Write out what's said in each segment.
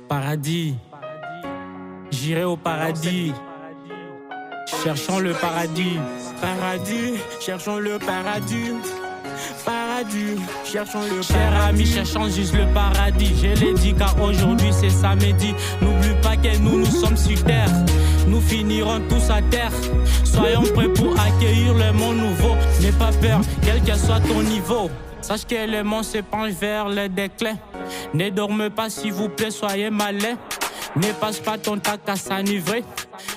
Paradis, j'irai au paradis. Cherchons le paradis. Paradis, cherchons le paradis. Paradis, cherchons le paradis. Chers amis, cherchons juste le paradis. Je l'ai dit car aujourd'hui c'est samedi. N'oublie pas que nous sommes sur terre. Nous finirons tous à terre. Soyons prêts pour accueillir le monde nouveau. N'aie pas peur, quel que soit ton niveau. Sache que le monde se penche vers le déclin. Ne dormez pas s'il vous plaît, soyez malin. Ne passe pas ton temps à s'enivrer.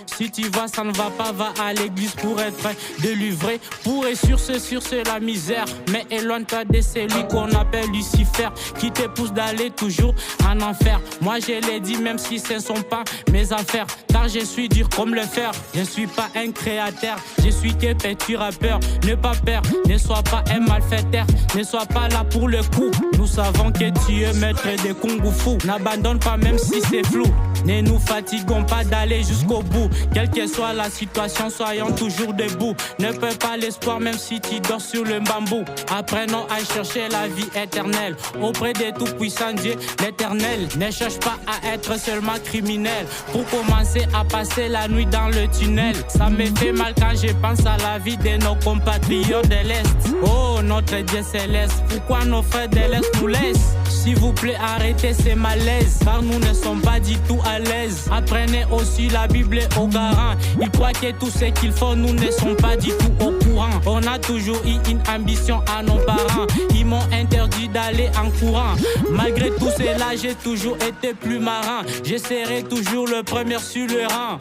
Si tu vois ça ne va pas, va à l'église pour être délivré. Pour et sur c'est la misère. Mais éloigne-toi de celui qu'on appelle Lucifer, qui te pousse d'aller toujours en enfer. Moi je l'ai dit même si ce ne sont pas mes affaires, car je suis dur comme le fer. Je ne suis pas un créateur, je suis que petit rappeur. Ne pas peur, ne sois pas un malfaiteur. Ne sois pas là pour le coup. Nous savons que tu es maître de Kung Fu. N'abandonne pas même si c'est flou. Ne nous fatiguons pas d'aller jusqu'au bout. Quelle que soit la situation, soyons toujours debout. Ne perds pas l'espoir même si tu dors sur le bambou. Apprenons à chercher la vie éternelle auprès de tout-puissant Dieu l'éternel. Ne cherche pas à être seulement criminel pour commencer à passer la nuit dans le tunnel. Ça me fait mal quand je pense à la vie de nos compatriotes de l'Est. Oh notre Dieu céleste, pourquoi nos frères de l'Est nous laissent? S'il vous plaît arrêtez ces malaises, car nous ne sommes pas du tout à l'aise. Apprenez aussi la Bible au garant. Ils croient que tout ce qu'ils font, nous ne sommes pas du tout au courant. On a toujours eu une ambition à nos parents. Ils m'ont interdit d'aller en courant. Malgré tout cela, j'ai toujours été plus marrant. Je serai toujours le premier sur le rang.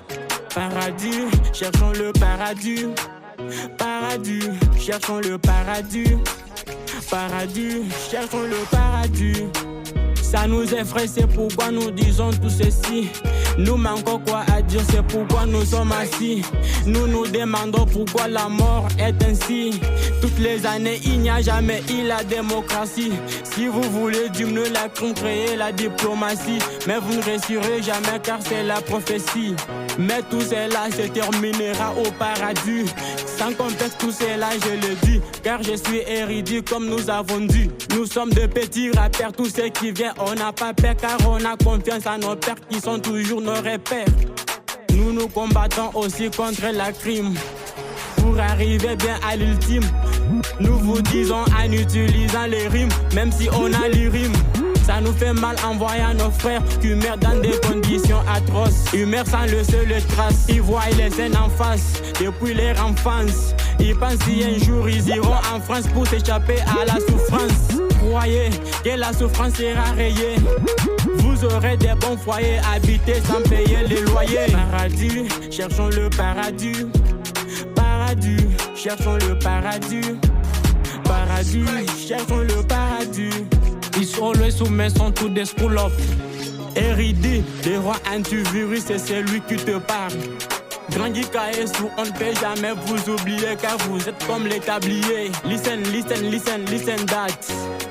Paradis, cherchons le paradis. Paradis, cherchons le paradis. Paradis, cherchons le paradis. Ça nous effraie, c'est pourquoi nous disons tout ceci. Nous manquons quoi à dire, c'est pourquoi nous sommes assis. Nous nous demandons pourquoi la mort est ainsi. Toutes les années, il n'y a jamais eu la démocratie. Si vous voulez diminuer la crime, créer la diplomatie. Mais vous ne réussirez jamais car c'est la prophétie. Mais tout cela se terminera au paradis. Sans contexte, tout cela je le dis, car je suis érudit comme nous avons dit. Nous sommes de petits rappeurs, tous ceux qui viennent, on n'a pas peur car on a confiance à nos pères qui sont toujours nos repères. Nous nous combattons aussi contre la crime pour arriver bien à l'ultime. Nous vous disons en utilisant les rimes, même si on a les rimes. Ça nous fait mal en voyant nos frères qui meurent dans des conditions atroces. Ils meurent sans le seul trace. Ils voient les scènes en face depuis leur enfance. Ils pensent si un jour ils iront en France pour s'échapper à la souffrance. Croyez que la souffrance sera rayée. Vous aurez des bons foyers, habiter sans payer les loyers. Paradis, cherchons le paradis. Paradis, cherchons le paradis. Paradis, cherchons le paradis. Ils sont le soumis, sont tous des screw-up. Érudit, des rois antivirus, c'est celui qui te parle. Grandi KSU, on ne peut jamais vous oublier car vous êtes comme les tabliers. Listen, listen, listen, listen that.